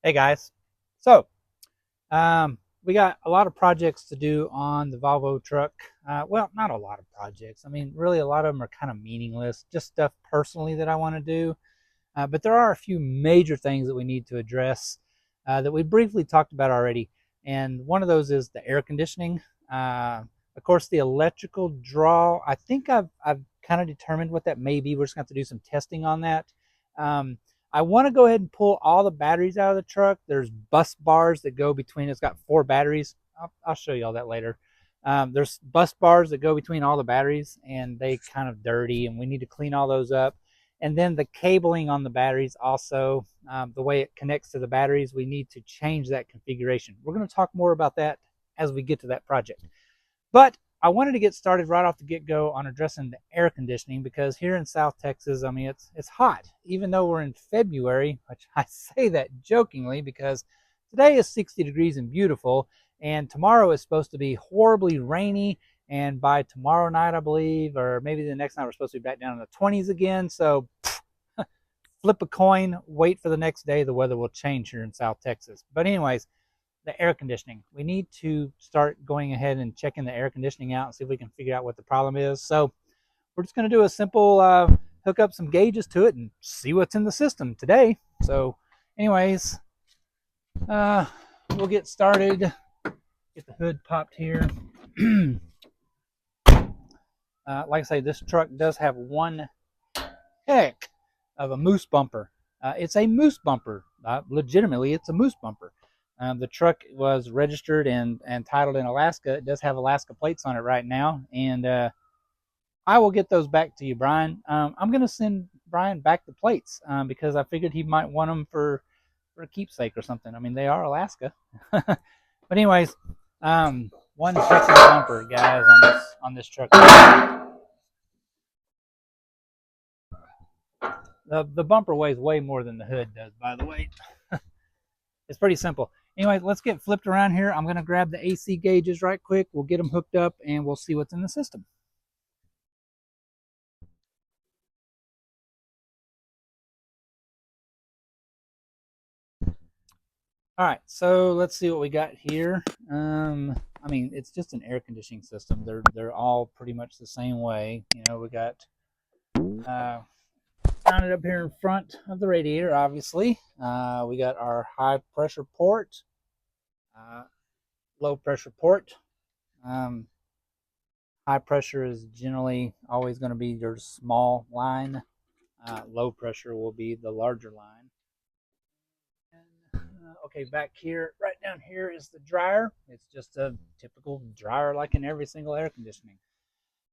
Hey guys, so we got a lot of projects to do on the Volvo truck. Well, not a lot of projects. I mean, really, a lot of them are kind of meaningless, just stuff personally that I want to do. But there are a few major things that we need to address that we briefly talked about already. And one of those is the air conditioning. Of course, the electrical draw. I think I've kind of determined what that may be. We're just going to have to do some testing on that. Um, I want to go ahead and pull all the batteries out of the truck. There's bus bars that go between. It's got 4 batteries. I'll show you all that later. There's bus bars that go between all the batteries, and they kind of dirty, and we need to clean all those up. And then the cabling on the batteries also, the way it connects to the batteries, we need to change that configuration. We're going to talk more about that as we get to that project. But I wanted to get started right off the get-go on addressing the air conditioning, because here in South Texas, I mean, it's hot. Even though we're in February, which I say that jokingly because today is 60 degrees and beautiful, and tomorrow is supposed to be horribly rainy, and by tomorrow night, I believe, or maybe the next night, we're supposed to be back down in the 20s again. So flip a coin, wait for the next day. The weather will change here in South Texas. But anyways, the air conditioning. We need to start going ahead and checking the air conditioning out and see if we can figure out what the problem is. So we're just going to do a simple hook up some gauges to it and see what's in the system today. So anyways, we'll get started. Get the hood popped here. Like I say, this truck does have one heck of a moose bumper. It's a moose bumper. Legitimately, it's a moose bumper. The truck was registered and titled in Alaska. It does have Alaska plates on it right now, and I will get those back to you, Brian. I'm going to send Brian back the plates because I figured he might want them for a keepsake or something. I mean, they are Alaska. But anyways, one heck of a bumper, guys, on this truck. The bumper weighs way more than the hood does, by the way. It's pretty simple. Anyway, let's get flipped around here. I'm going to grab the AC gauges right quick. We'll get them hooked up, and we'll see what's in the system. All right, so let's see what we got here. I mean, it's just an air conditioning system. They're all pretty much the same way. You know, we got mounted up here in front of the radiator. Obviously, we got our high pressure port, uh, low pressure port. Um, High pressure is generally always going to be your small line. Low pressure will be the larger line. And, okay, back here, right down here is the dryer. It's just a typical dryer like in every single air conditioning.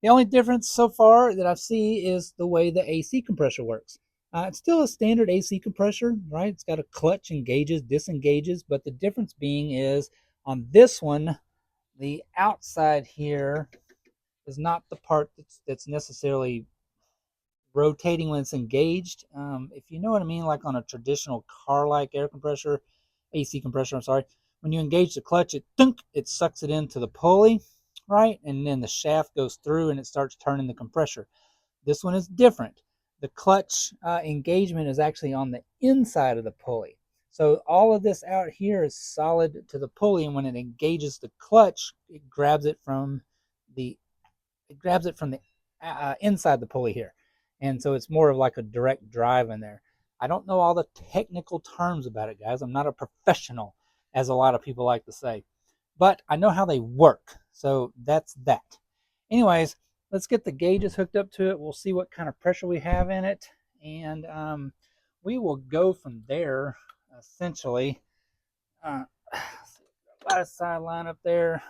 The only difference so far that I see is the way the AC compressor works. It's still a standard AC compressor, right? It's got a clutch, engages, disengages, but the difference being is on this one, the outside here is not the part that's necessarily rotating when it's engaged. If you know what I mean, like on a traditional car-like air compressor, AC compressor, I'm sorry, when you engage the clutch, it sucks it into the pulley, right? And then the shaft goes through and it starts turning the compressor. This one is different. The clutch engagement is actually on the inside of the pulley. So all of this out here is solid to the pulley, and when it engages the clutch, it grabs it from the inside the pulley here. And so it's more of like a direct drive in there. I don't know all the technical terms about it, guys. I'm not a professional, as a lot of people like to say, but I know how they work. So that's that. Anyways, let's get the gauges hooked up to it. We'll see what kind of pressure we have in it. And we will go from there, essentially. Got a side line up there.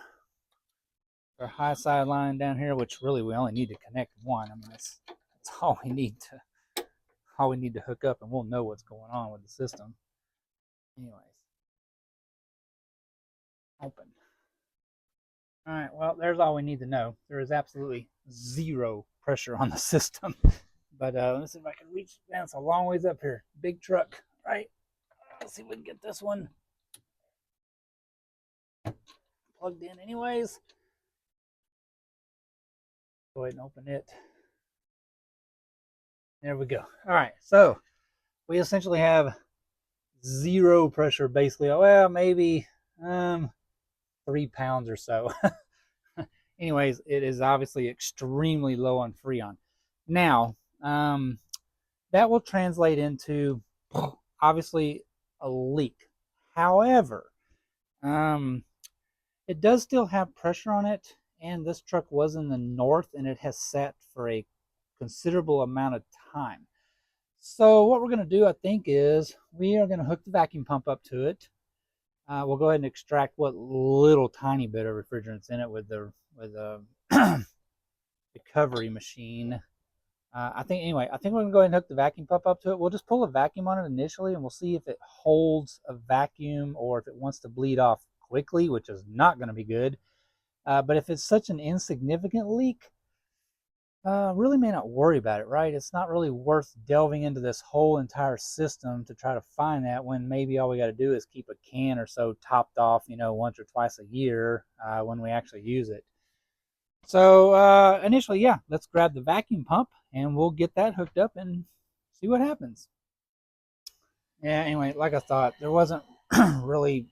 Our high side line down here, which really we only need to connect one. I mean, that's all we need to hook up, and we'll know what's going on with the system. Anyways, open. All right, well, there's all we need to know. There is absolutely zero pressure on the system. But let's see if I can reach. Man, it's a long ways up here. Big truck, right? Let's see if we can get this one plugged in anyways. Go ahead and open it. There we go. All right, so we essentially have zero pressure, basically. Well, maybe 3 pounds or so. Anyways, it is obviously extremely low on Freon. Now, that will translate into obviously a leak. However, it does still have pressure on it, and this truck was in the north and it has sat for a considerable amount of time. So what we're going to do, I think, is we are going to hook the vacuum pump up to it. We'll go ahead and extract what little tiny bit of refrigerant's in it with the recovery machine. I think we're going to go ahead and hook the vacuum pump up to it. We'll just pull a vacuum on it initially, and we'll see if it holds a vacuum or if it wants to bleed off quickly, which is not going to be good. But if it's such an insignificant leak, really may not worry about it, right? It's not really worth delving into this whole entire system to try to find that, when maybe all we got to do is keep a can or so topped off, once or twice a year when we actually use it. So initially, yeah, let's grab the vacuum pump and we'll get that hooked up and see what happens. Yeah, anyway, like I thought, there wasn't really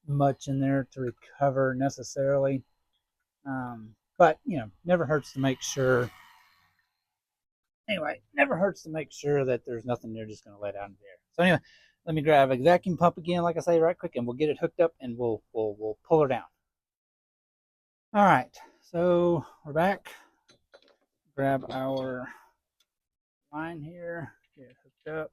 much in there to recover necessarily. But, never hurts to make sure. Anyway, never hurts to make sure that there's nothing there just going to let out into the air. So anyway, let me grab a vacuum pump again, like I say, right quick, and we'll get it hooked up and we'll pull her down. All right, so we're back. Grab our line here, get it hooked up.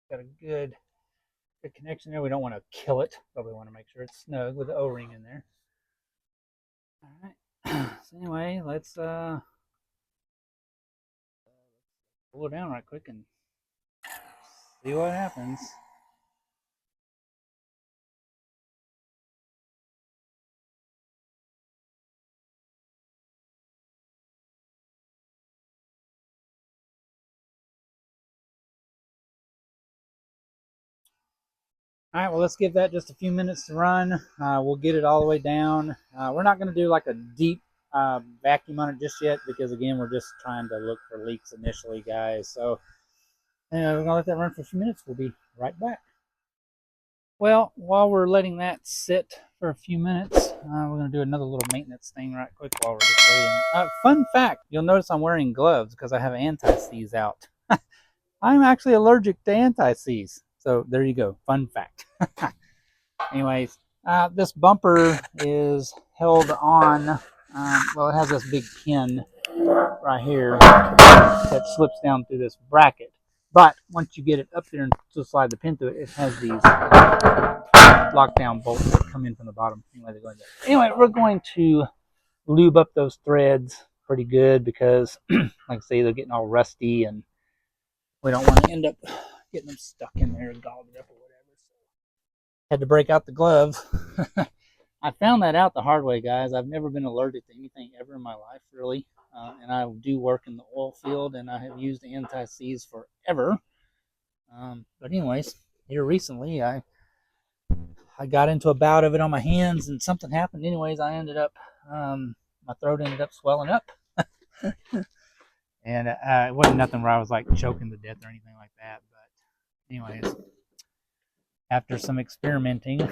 Got a good connection there. We don't want to kill it, but we want to make sure it's snug with the O-ring in there. All right. So anyway, let's pull it down right quick and see what happens. All right, well, let's give that just a few minutes to run. We'll get it all the way down. We're not going to do like a deep vacuum on it just yet because, again, we're just trying to look for leaks initially, guys. So we're going to let that run for a few minutes. We'll be right back. Well, while we're letting that sit for a few minutes, we're going to do another little maintenance thing right quick while we're just waiting. Fun fact, you'll notice I'm wearing gloves because I have anti-seize out. I'm actually allergic to anti-seize. So there you go. Fun fact. Anyways, this bumper is held on. Well, it has this big pin right here that slips down through this bracket. But once you get it up there and slide the pin through it, it has these lockdown bolts that come in from the bottom. Anyway, we're going to lube up those threads pretty good because, like I say, they're getting all rusty and we don't want to end up getting them stuck in there and galled up or whatever. So had to break out the glove. I found that out the hard way, guys. I've never been allergic to anything ever in my life, really. And I do work in the oil field, and I have used anti-seize forever. But anyways, here recently, I got into a bout of it on my hands, and something happened. Anyways, I ended up, my throat ended up swelling up. And it wasn't nothing where I was like choking to death or anything like that. But anyways, after some experimenting,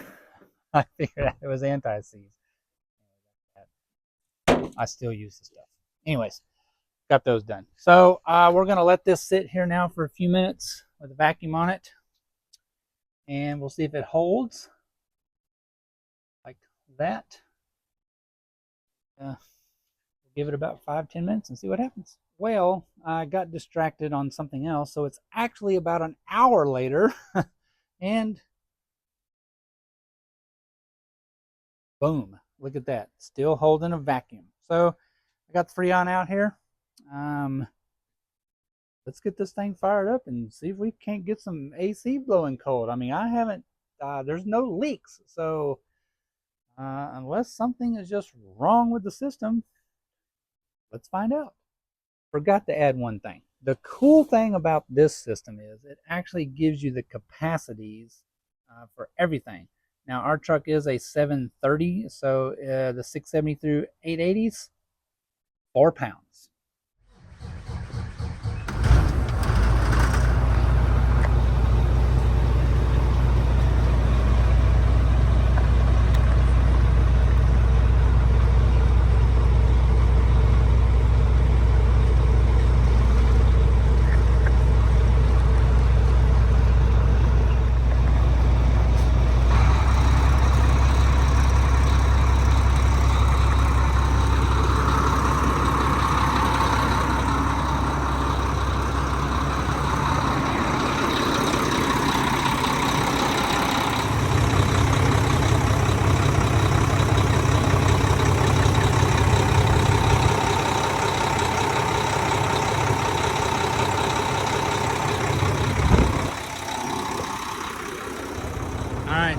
I figured out it was anti-seize. I still use the stuff. Anyways, got those done. So we're going to let this sit here now for a few minutes with a vacuum on it. And we'll see if it holds like that. We'll give it about 5-10 minutes and see what happens. Well, I got distracted on something else, so it's actually about an hour later, and boom, look at that, still holding a vacuum. So I got the Freon out here. Let's get this thing fired up and see if we can't get some AC blowing cold. I mean, I haven't, there's no leaks, so unless something is just wrong with the system, let's find out. Forgot to add one thing. The cool thing about this system is it actually gives you the capacities for everything. Now, our truck is a 730, so the 670 through 880s, 4 pounds.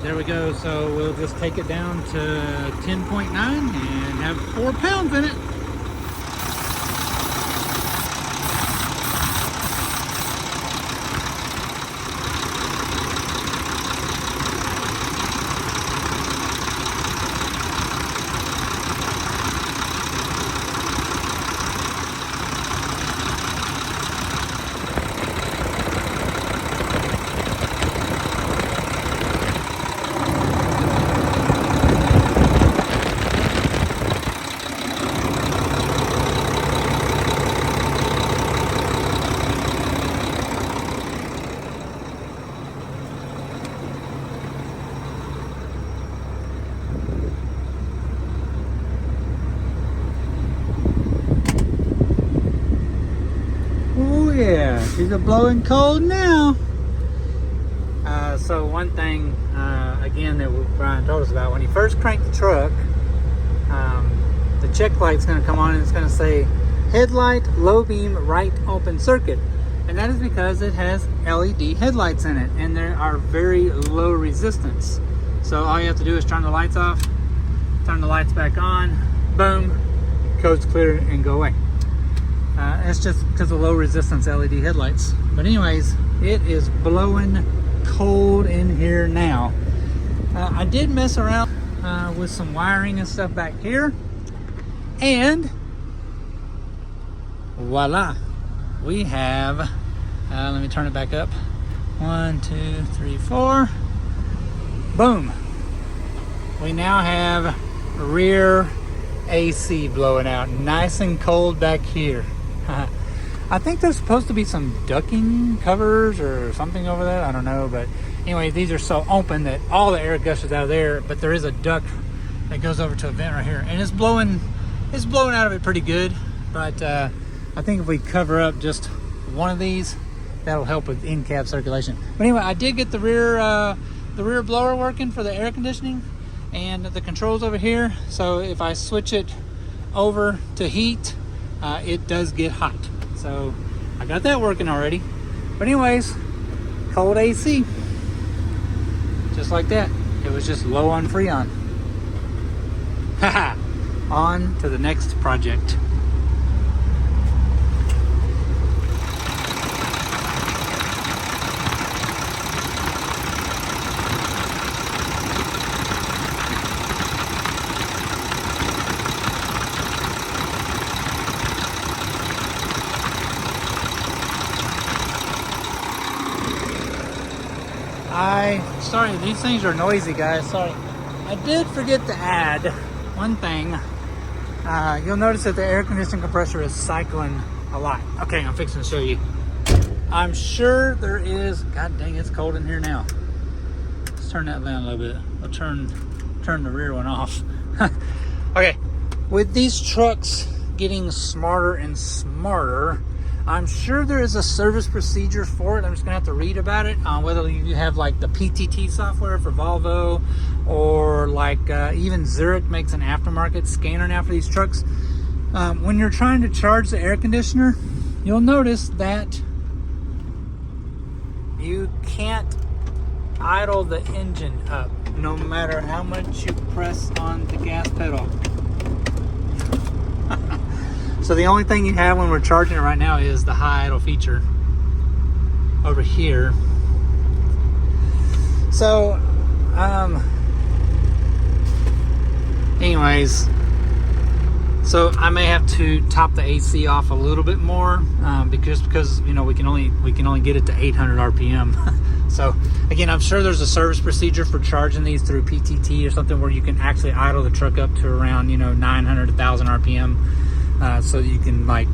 There we go. So we'll just take it down to 10.9 and have 4 pounds in it. Yeah, she's a blowing cold now. So one thing, again, that Brian told us about, when you first crank the truck, the check light's going to come on and it's going to say headlight low beam right open circuit. And that is because it has LED headlights in it and they are very low resistance. So all you have to do is turn the lights off, turn the lights back on, boom, code's clear and go away. It's just because of low resistance LED headlights. But anyways, it is blowing cold in here now. I did mess around with some wiring and stuff back here, and voila, we have, let me turn it back up. 1, 2, 3, 4. Boom. We now have rear AC blowing out nice and cold back here. I think there's supposed to be some ducking covers or something over that. I don't know, but anyway, these are so open that all the air gushes out of there, but there is a duct that goes over to a vent right here, and it's blowing out of it pretty good. But I think if we cover up just one of these, that'll help with in-cab circulation. But anyway, I did get the rear blower working for the air conditioning, and the controls over here. So if I switch it over to heat, it does get hot. So I got that working already. But anyways, cold AC. Just like that. It was just low on Freon. Haha. On to the next project. Sorry, these things are noisy, guys. Sorry. I did forget to add one thing. You'll notice that the air conditioning compressor is cycling a lot. Okay, I'm fixing to show you. I'm sure there is. God dang, it's cold in here now. Let's turn that down a little bit. I'll turn the rear one off. Okay, with these trucks getting smarter and smarter, I'm sure there is a service procedure for it. I'm just gonna have to read about it, whether you have like the PTT software for Volvo, or like even Zurich makes an aftermarket scanner now for these trucks. When you're trying to charge the air conditioner, you'll notice that you can't idle the engine up no matter how much you press on the gas pedal. So the only thing you have when we're charging it right now is the high idle feature over here. So, anyways, So I may have to top the AC off a little bit more because you know we can only get it to 800 RPM. So again, I'm sure there's a service procedure for charging these through PTT or something where you can actually idle the truck up to around 900 1,000 RPM, so you can like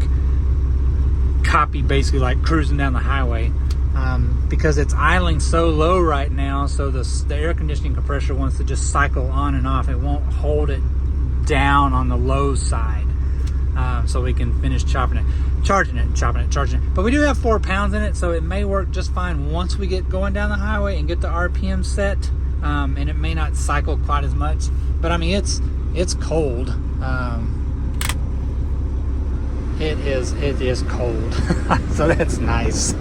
copy basically like cruising down the highway. Because it's idling so low right now, so the air conditioning compressor wants to just cycle on and off. It won't hold it down on the low side, so we can finish charging it. But we do have 4 pounds in it, so it may work just fine once we get going down the highway and get the RPM set, and it may not cycle quite as much. But I mean, it's cold. It is cold. So that's nice.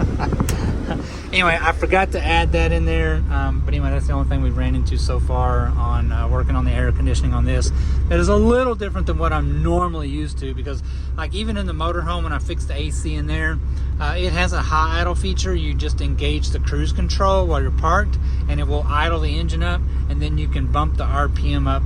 Anyway, I forgot to add that in there, but anyway, that's the only thing we've ran into so far on working on the air conditioning on this. That is a little different than what I'm normally used to, because like even in the motorhome, when I fixed the AC in there, it has a high idle feature. You just engage the cruise control while you're parked and it will idle the engine up, and then you can bump the RPM up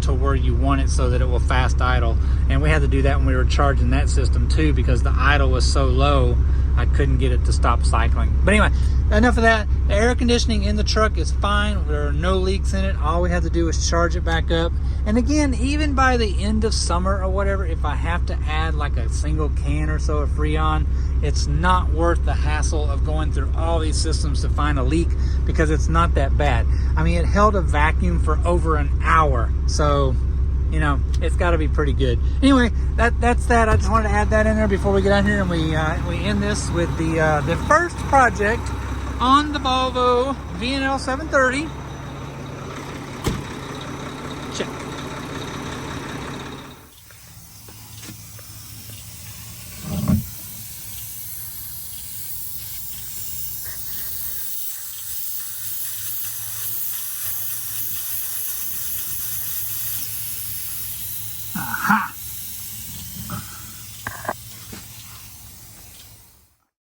to where you want it so that it will fast idle. And we had to do that when we were charging that system too, because the idle was so low I couldn't get it to stop cycling. But anyway, enough of that. The air conditioning in the truck is fine. There are no leaks in it. All we have to do is charge it back up. And again, even by the end of summer or whatever, if I have to add like a single can or so of Freon, it's not worth the hassle of going through all these systems to find a leak, because it's not that bad. I mean, it held a vacuum for over an hour. So, it's got to be pretty good. Anyway, that's that. I just wanted to add that in there before we get out here, and we end this with the first project on the Volvo VNL 730. Check. Aha.